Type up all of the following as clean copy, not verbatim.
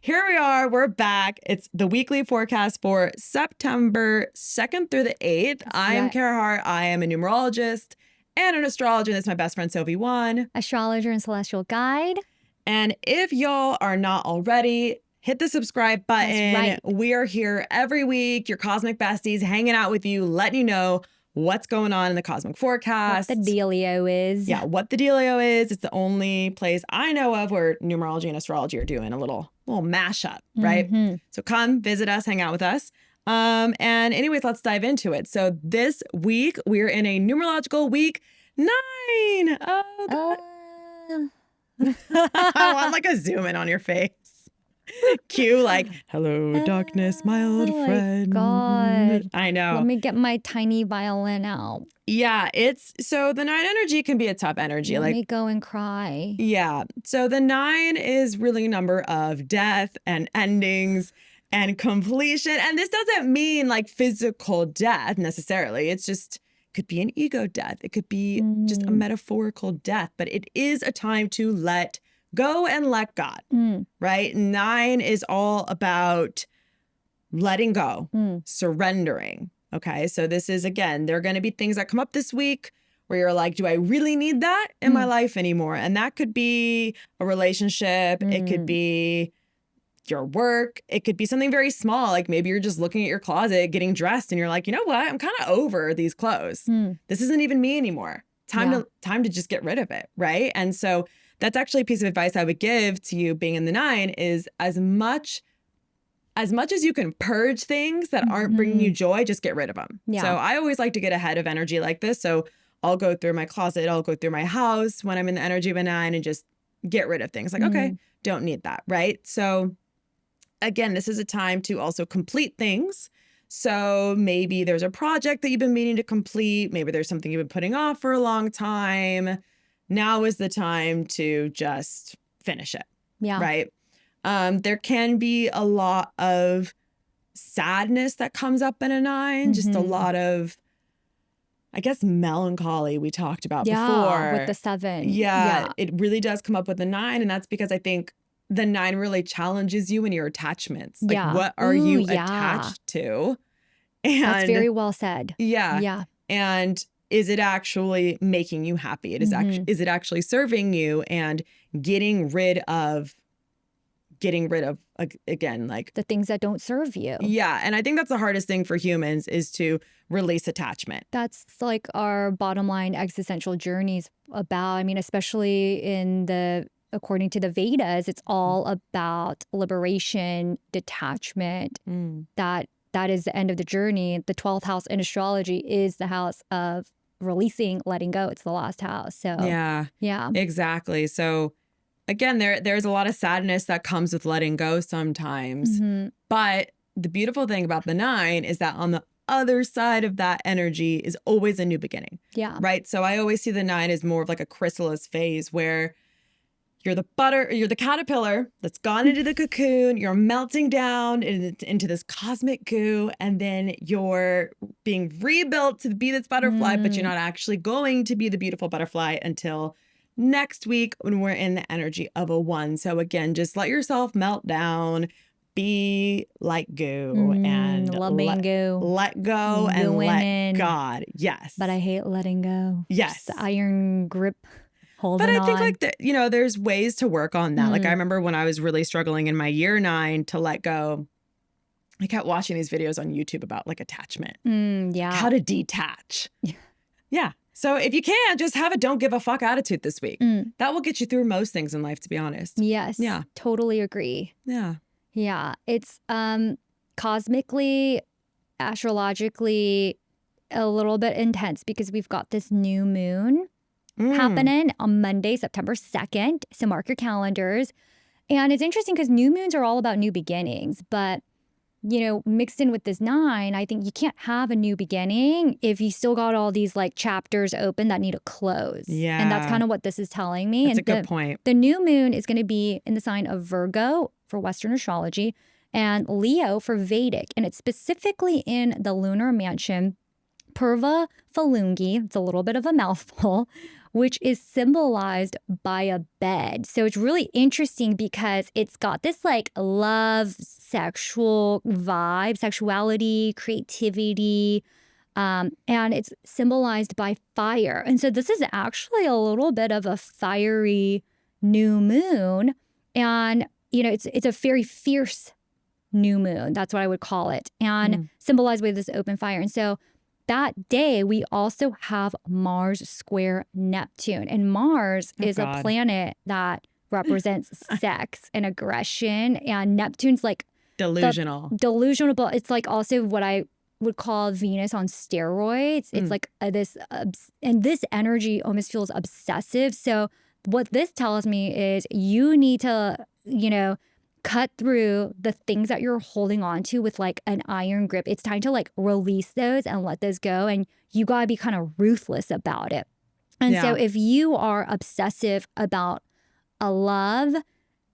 here we are. We're back. It's the weekly forecast for September 2nd through the 8th. I'm Kara Hart. I am a numerologist and an astrologer. This is my best friend, Sophie Wan. Astrologer and celestial guide. And if y'all are not already, hit the subscribe button. That's right. We are here every week, your cosmic besties, hanging out with you, letting you know what's going on in the cosmic forecast. What the dealio is. Yeah, what the dealio is. It's the only place I know of where numerology and astrology are doing a little mashup, right? So come visit us, hang out with us. And anyways, let's dive into it. So this week, we're in a numerological week 9. Oh, God. I want like a zoom in on your face. Cue like, hello, darkness, my old friend. God. I know. Let me get my tiny violin out. Yeah, so the 9 energy can be a tough energy. Let me go and cry. Yeah. So the 9 is really a number of death and endings and completion. And this doesn't mean like physical death necessarily. It's just could be an ego death. It could be just a metaphorical death, but it is a time to let go and let God, right? 9 is all about letting go, surrendering. Okay. So this is, again, there are going to be things that come up this week where you're like, do I really need that in my life anymore? And that could be a relationship. It could be your work. It could be something very small. Like maybe you're just looking at your closet, getting dressed, and you're like, you know what? I'm kind of over these clothes. This isn't even me anymore. Time to just get rid of it. Right. And so that's actually a piece of advice I would give to you being in the 9 is as much as you can purge things that aren't bringing you joy, just get rid of them. Yeah. So I always like to get ahead of energy like this. So I'll go through my closet, I'll go through my house when I'm in the energy of a 9 and just get rid of things. Like, okay, don't need that, right? So again, this is a time to also complete things. So maybe there's a project that you've been meaning to complete. Maybe there's something you've been putting off for a long time. Now is the time to just finish it. Yeah. Right. There can be a lot of sadness that comes up in a 9, just a lot of, I guess, melancholy we talked about before. With the 7. Yeah, it really does come up with the 9. And that's because I think the 9 really challenges you in your attachments. Like, what are you attached to? And that's very well said. Yeah. Yeah. And is it actually making you happy? Is it actually serving you and getting rid of again, like the things that don't serve you. Yeah. And I think that's the hardest thing for humans is to release attachment. That's like our bottom line existential journeys about, I mean, especially according to the Vedas, it's all about liberation, detachment. That is the end of the journey. The 12th house in astrology is the house of releasing, letting go. It's the last house. So yeah, exactly. So again, there's a lot of sadness that comes with letting go sometimes. But the beautiful thing about the 9 is that on the other side of that energy is always a new beginning. Yeah. Right. So I always see the 9 as more of like a chrysalis phase where you're the caterpillar that's gone into the cocoon, you're melting down into this cosmic goo, and then you're being rebuilt to be this butterfly, but you're not actually going to be the beautiful butterfly until next week when we're in the energy of a 1. So again, just let yourself melt down, be like goo and let go and let God. Yes. But I hate letting go. Yes. Just the iron grip. But I think like, there's ways to work on that. Like I remember when I was really struggling in my year 9 to let go, I kept watching these videos on YouTube about like attachment. How to detach. Yeah. So if you can, just have a don't give a fuck attitude this week. That will get you through most things in life, to be honest. Yes. Yeah. Totally agree. Yeah. Yeah. It's cosmically, astrologically a little bit intense because we've got this new moon happening on Monday, September 2nd. So mark your calendars. And it's interesting because new moons are all about new beginnings. But, mixed in with this 9, I think you can't have a new beginning if you still got all these like chapters open that need to close. Yeah. And that's kind of what this is telling me. That's a good point. The new moon is going to be in the sign of Virgo for Western astrology and Leo for Vedic. And it's specifically in the lunar mansion, Purva Phalguni. It's a little bit of a mouthful, which is symbolized by a bed. So it's really interesting because it's got this like love, sexual vibe, sexuality, creativity, and it's symbolized by fire. And so this is actually a little bit of a fiery new moon. And, you know, it's a very fierce new moon. That's what I would call it. And symbolized with this open fire. And so that day, we also have Mars square Neptune. And Mars is a planet that represents sex and aggression. And Neptune's like delusional. Delusional. But it's like also what I would call Venus on steroids. It's like this, and this energy almost feels obsessive. So what this tells me is you need to, you know, cut through the things that you're holding on to with like an iron grip. It's time to like release those and let those go. And you got to be kind of ruthless about it. And so if you are obsessive about a love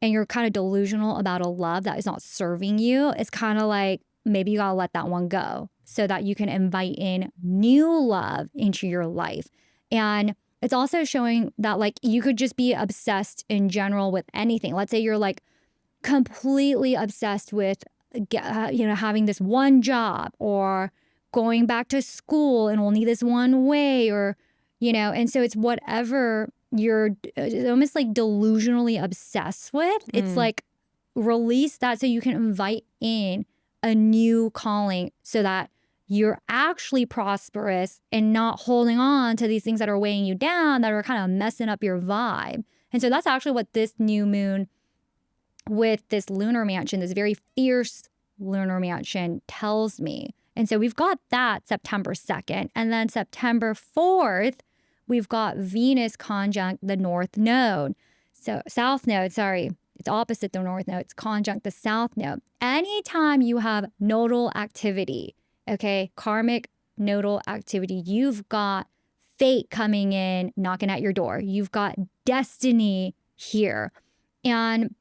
and you're kind of delusional about a love that is not serving you, it's kind of like maybe you got to let that one go so that you can invite in new love into your life. And it's also showing that like you could just be obsessed in general with anything. Let's say you're like completely obsessed with, you know, having this one job or going back to school and only this one way, or, you know, and so it's whatever you're almost like delusionally obsessed with. It's like release that so you can invite in a new calling so that you're actually prosperous and not holding on to these things that are weighing you down, that are kind of messing up your vibe. And so that's actually what this new moon with this lunar mansion, this very fierce lunar mansion, tells me. And so we've got that September 2nd. And then September 4th, we've got Venus conjunct the North Node. So South Node, sorry, it's opposite the North Node. It's conjunct the South Node. Anytime you have nodal activity, okay, karmic nodal activity, you've got fate coming in, knocking at your door. You've got destiny here. And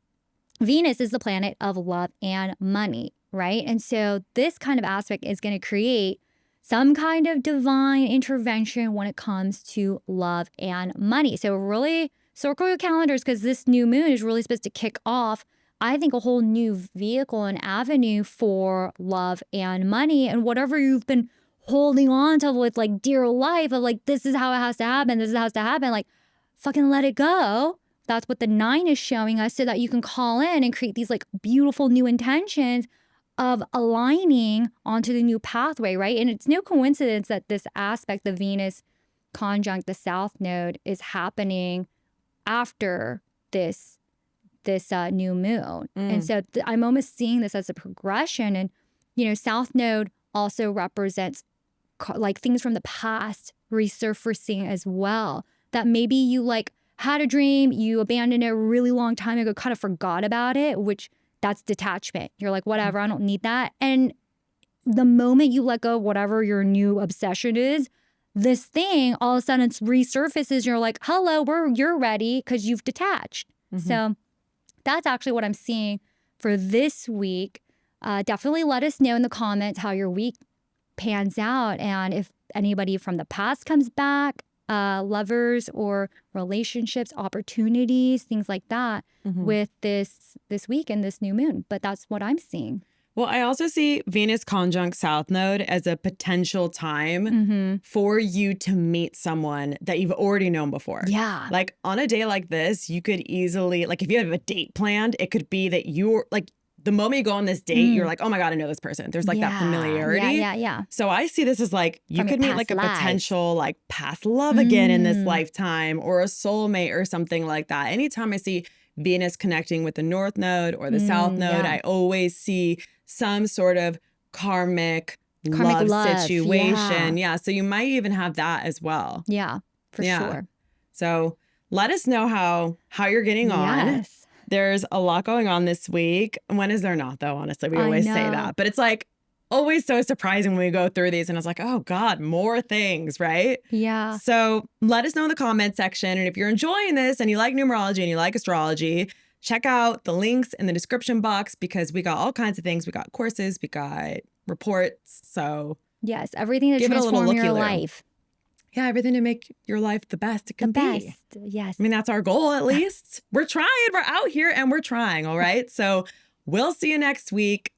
Venus is the planet of love and money, right? And so this kind of aspect is going to create some kind of divine intervention when it comes to love and money. So really circle your calendars, because this new moon is really supposed to kick off, I think, a whole new vehicle and avenue for love and money, and whatever you've been holding on to with like dear life of like, this is how it has to happen. This is how it has to happen. Like, fucking let it go. That's what the 9 is showing us, so that you can call in and create these like beautiful new intentions of aligning onto the new pathway, right? And it's no coincidence that this aspect, the Venus conjunct the South Node, is happening after this new moon. And so I'm almost seeing this as a progression. And, you know, South Node also represents like things from the past resurfacing as well, that maybe you like had a dream, you abandoned it a really long time ago, kind of forgot about it, which that's detachment. You're like, whatever, I don't need that. And the moment you let go of whatever your new obsession is, this thing all of a sudden resurfaces. You're like, hello, you're ready, because you've detached. So that's actually what I'm seeing for this week. Definitely let us know in the comments how your week pans out, and if anybody from the past comes back, lovers or relationships, opportunities, things like that with this week and this new moon. But that's what I'm seeing. Well, I also see Venus conjunct South Node as a potential time for you to meet someone that you've already known before. Yeah. Like on a day like this, you could easily, like if you have a date planned, it could be that you're like, the moment you go on this date, you're like, oh my God, I know this person. There's like that familiarity. Yeah. So I see this as like, you From could meet like a potential like past love again in this lifetime, or a soulmate or something like that. Anytime I see Venus connecting with the North Node or the South Node, I always see some sort of karmic love situation. Yeah. So you might even have that as well. Yeah, for sure. So let us know how you're getting on. There's a lot going on this week. When is there not, though? Honestly, we always say that. But it's like always so surprising when we go through these. And it's like, oh God, more things, right? Yeah. So let us know in the comment section. And if you're enjoying this and you like numerology and you like astrology, check out the links in the description box, because we got all kinds of things. We got courses, we got reports. So yes, everything to transform your life. Yeah, everything to make your life the best it The can be. best. Yes. I mean, that's our goal at least. We're trying. We're out here and we're trying. All right. So we'll see you next week.